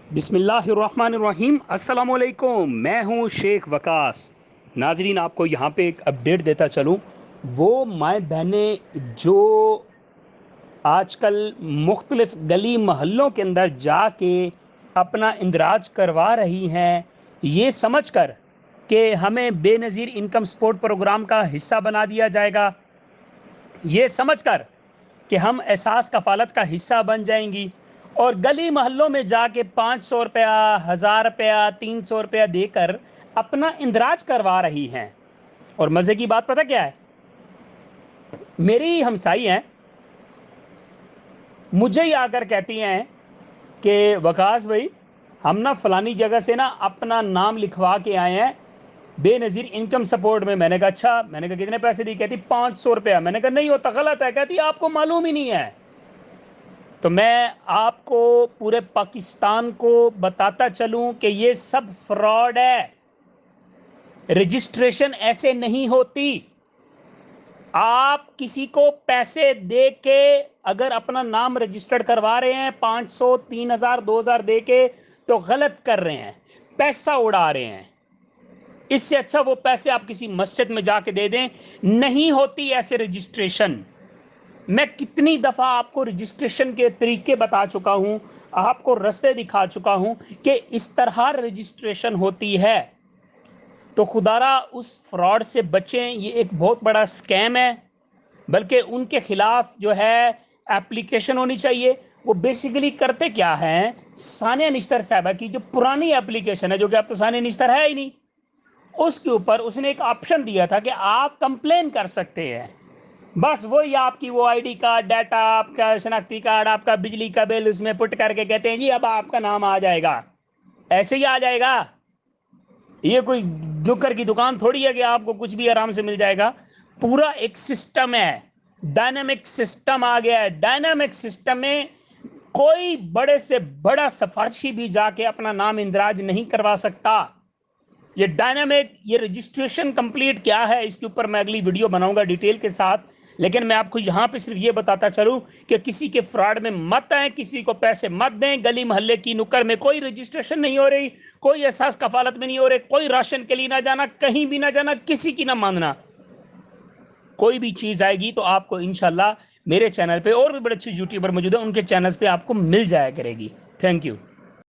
बिस्मिल्लाहिर्रहमानिर्रहीम। अस्सलाम वालेकुम। मैं हूँ शेख वकास। नाजरीन, आपको यहाँ पे एक अपडेट देता चलूँ। वो माए बहनें जो आजकल मुख्तलिफ गली महल्लों के अंदर जाके अपना इंदराज करवा रही हैं, ये समझ कर कि हमें बेनज़ीर इनकम सपोर्ट प्रोग्राम का हिस्सा बना दिया जाएगा, ये समझ कर कि हम एहसास कफ़ालत का हिस्सा बन जाएंगी और गली मोहल्लों में जाके 500 रुपया, 1000 रुपया, 300 रुपया देकर अपना इंदराज करवा रही हैं। और मज़े की बात पता क्या है, मेरी हमसाई हैं, मुझे ही आकर कहती हैं कि वकास भाई, हम ना फ़लानी जगह से ना अपना नाम लिखवा के आए हैं बेनज़ीर इनकम सपोर्ट में। मैंने कहा अच्छा। मैंने कहा कितने पैसे दी? कहती 500 रुपया। मैंने कहा नहीं, होता गलत है। कहती आपको मालूम ही नहीं है। तो मैं आपको पूरे पाकिस्तान को बताता चलूं कि ये सब फ्रॉड है। रजिस्ट्रेशन ऐसे नहीं होती। आप किसी को पैसे दे के अगर अपना नाम रजिस्टर्ड करवा रहे हैं 500, 3000, 2000 दे के, तो गलत कर रहे हैं, पैसा उड़ा रहे हैं। इससे अच्छा वो पैसे आप किसी मस्जिद में जाके दे दें। नहीं होती ऐसे रजिस्ट्रेशन। मैं कितनी दफ़ा आपको रजिस्ट्रेशन के तरीके बता चुका हूं, आपको रास्ते दिखा चुका हूं कि इस तरह रजिस्ट्रेशन होती है। तो खुदारा उस फ्रॉड से बचें। ये एक बहुत बड़ा स्कैम है। बल्कि उनके खिलाफ जो है एप्लीकेशन होनी चाहिए। वो बेसिकली करते क्या हैं, सानिया निश्तर साहबा की जो पुरानी एप्लीकेशन है, जो कि अब तो सानिया निश्तर है ही नहीं, उसके ऊपर उसने एक ऑप्शन दिया था कि आप कंप्लेन कर सकते हैं। बस वही आपकी वो आईडी कार्ड डाटा, आपका शनाख्ती कार्ड, आपका बिजली का बिल उसमें पुट करके कहते हैं जी अब आपका नाम आ जाएगा। ऐसे ही आ जाएगा? ये कोई दुकर की दुकान थोड़ी है कि आपको कुछ भी आराम से मिल जाएगा। पूरा एक सिस्टम है, डायनामिक सिस्टम आ गया है। डायनामिक सिस्टम में कोई बड़े से बड़ा सिफारशी भी जाके अपना नाम इंदराज नहीं करवा सकता। ये डायनामिक, ये रजिस्ट्रेशन कंप्लीट क्या है, इसके ऊपर मैं अगली वीडियो बनाऊंगा डिटेल के साथ। लेकिन मैं आपको यहाँ पे सिर्फ ये बताता चलूँ कि किसी के फ्रॉड में मत आए, किसी को पैसे मत दें। गली मोहल्ले की नुक्कड़ में कोई रजिस्ट्रेशन नहीं हो रही, कोई एहसास कफालत में नहीं हो रहे, कोई राशन के लिए ना जाना, कहीं भी ना जाना, किसी की ना मानना। कोई भी चीज़ आएगी तो आपको इंशाल्लाह मेरे चैनल पे और भी बड़े अच्छे यूट्यूबर मौजूद हैं, उनके चैनल्स पे आपको मिल जाया करेगी। Thank you.